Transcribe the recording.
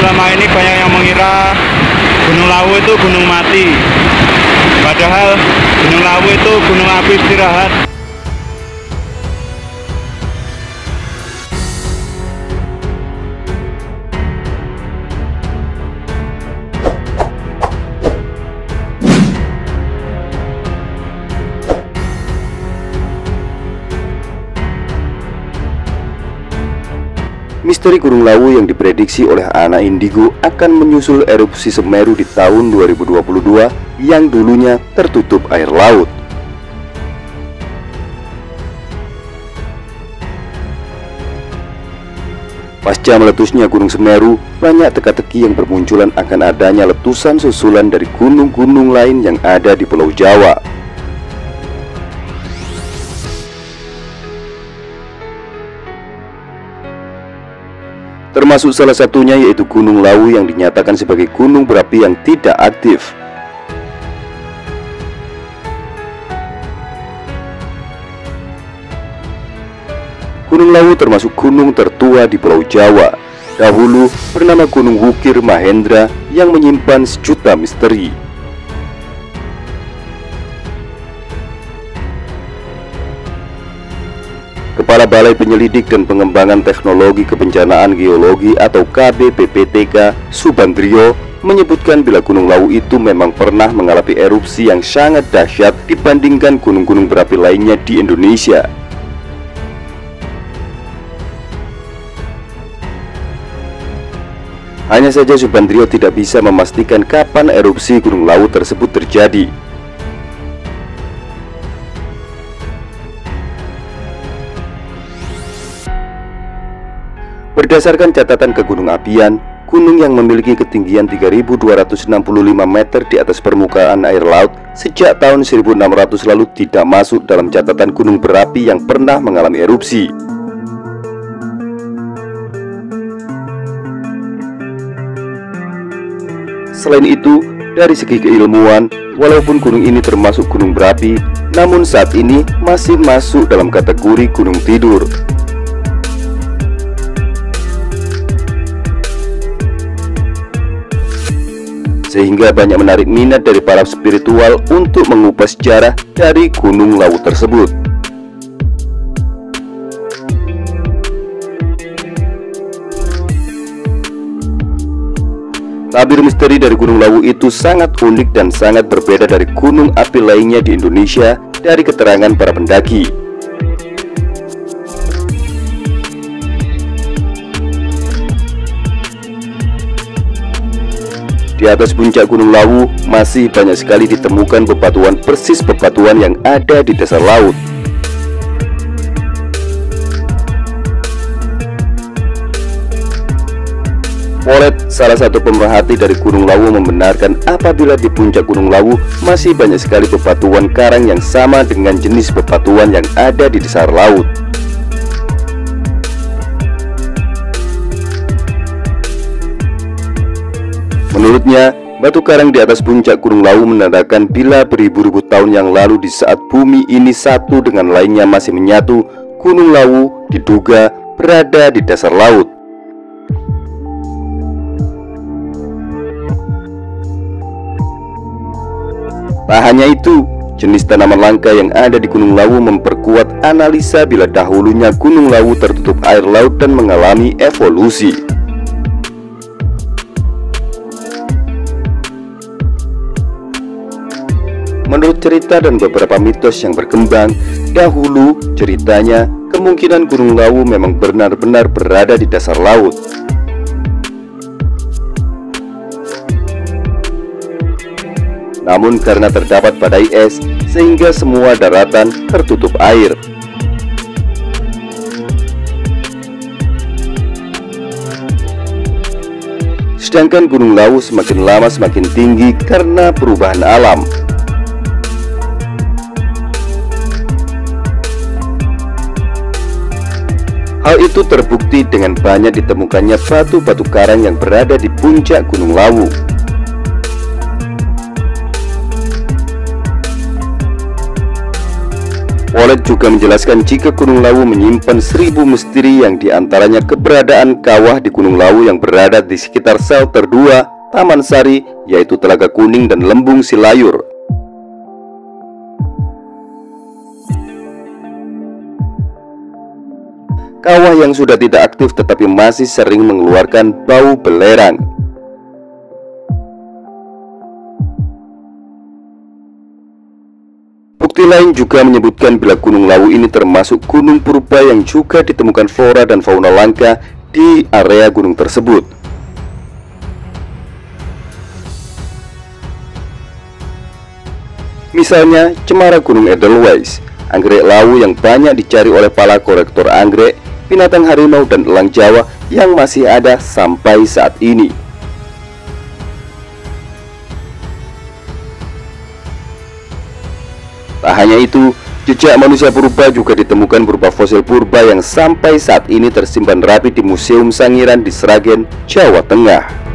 selama ini banyak yang mengira Gunung Lawu itu gunung mati. Padahal Gunung Lawu itu gunung api istirahat. Misteri Gunung Lawu yang diprediksi oleh Ana Indigo akan menyusul erupsi Semeru di tahun 2022 yang dulunya tertutup air laut. Pasca meletusnya Gunung Semeru, banyak teka-teki yang bermunculan akan adanya letusan susulan dari gunung-gunung lain yang ada di Pulau Jawa. Termasuk salah satunya yaitu Gunung Lawu yang dinyatakan sebagai gunung berapi yang tidak aktif. Gunung Lawu termasuk gunung tertua di Pulau Jawa. Dahulu bernama Gunung Wukir Mahendra yang menyimpan sejuta misteri. Kepala Balai Penyelidik dan Pengembangan Teknologi Kebencanaan Geologi atau KBPPTK, Subandrio, menyebutkan bila Gunung Lawu itu memang pernah mengalami erupsi yang sangat dahsyat dibandingkan gunung-gunung berapi lainnya di Indonesia. Hanya saja Subandrio tidak bisa memastikan kapan erupsi Gunung Lawu tersebut terjadi. Berdasarkan catatan kegunung-apian, gunung yang memiliki ketinggian 3.265 meter di atas permukaan air laut sejak tahun 1600 lalu tidak masuk dalam catatan gunung berapi yang pernah mengalami erupsi. Selain itu, dari segi keilmuan, walaupun gunung ini termasuk gunung berapi, namun saat ini masih masuk dalam kategori gunung tidur. Sehingga banyak menarik minat dari para spiritual untuk mengupas sejarah dari Gunung Lawu tersebut. Tabir misteri dari Gunung Lawu itu sangat unik dan sangat berbeda dari gunung api lainnya di Indonesia dari keterangan para pendaki. Di atas puncak Gunung Lawu masih banyak sekali ditemukan bebatuan persis bebatuan yang ada di dasar laut. Polet, salah satu pemerhati dari Gunung Lawu, membenarkan apabila di puncak Gunung Lawu masih banyak sekali bebatuan karang yang sama dengan jenis bebatuan yang ada di dasar laut. Menurutnya, batu karang di atas puncak Gunung Lawu menandakan bila beribu-ribu tahun yang lalu di saat bumi ini satu dengan lainnya masih menyatu, Gunung Lawu diduga berada di dasar laut. Tak hanya itu, jenis tanaman langka yang ada di Gunung Lawu memperkuat analisa bila dahulunya Gunung Lawu tertutup air laut dan mengalami evolusi. Menurut cerita dan beberapa mitos yang berkembang, dahulu ceritanya kemungkinan Gunung Lawu memang benar-benar berada di dasar laut. Namun karena terdapat badai es, sehingga semua daratan tertutup air. Sedangkan Gunung Lawu semakin lama semakin tinggi karena perubahan alam. Hal itu terbukti dengan banyak ditemukannya batu-batu karang yang berada di puncak Gunung Lawu. Follett juga menjelaskan jika Gunung Lawu menyimpan 1000 misteri, yang diantaranya keberadaan kawah di Gunung Lawu yang berada di sekitar Shelter 2, Taman Sari, yaitu Telaga Kuning dan Lembung Silayur. Kawah yang sudah tidak aktif tetapi masih sering mengeluarkan bau belerang. Bukti lain juga menyebutkan bila Gunung Lawu ini termasuk gunung purba yang juga ditemukan flora dan fauna langka di area gunung tersebut. Misalnya cemara Gunung Edelweiss, anggrek lawu yang banyak dicari oleh para kolektor anggrek, binatang harimau dan elang Jawa yang masih ada sampai saat ini. Tak hanya itu, jejak manusia purba juga ditemukan berupa fosil purba yang sampai saat ini tersimpan rapi di Museum Sangiran di Sragen, Jawa Tengah.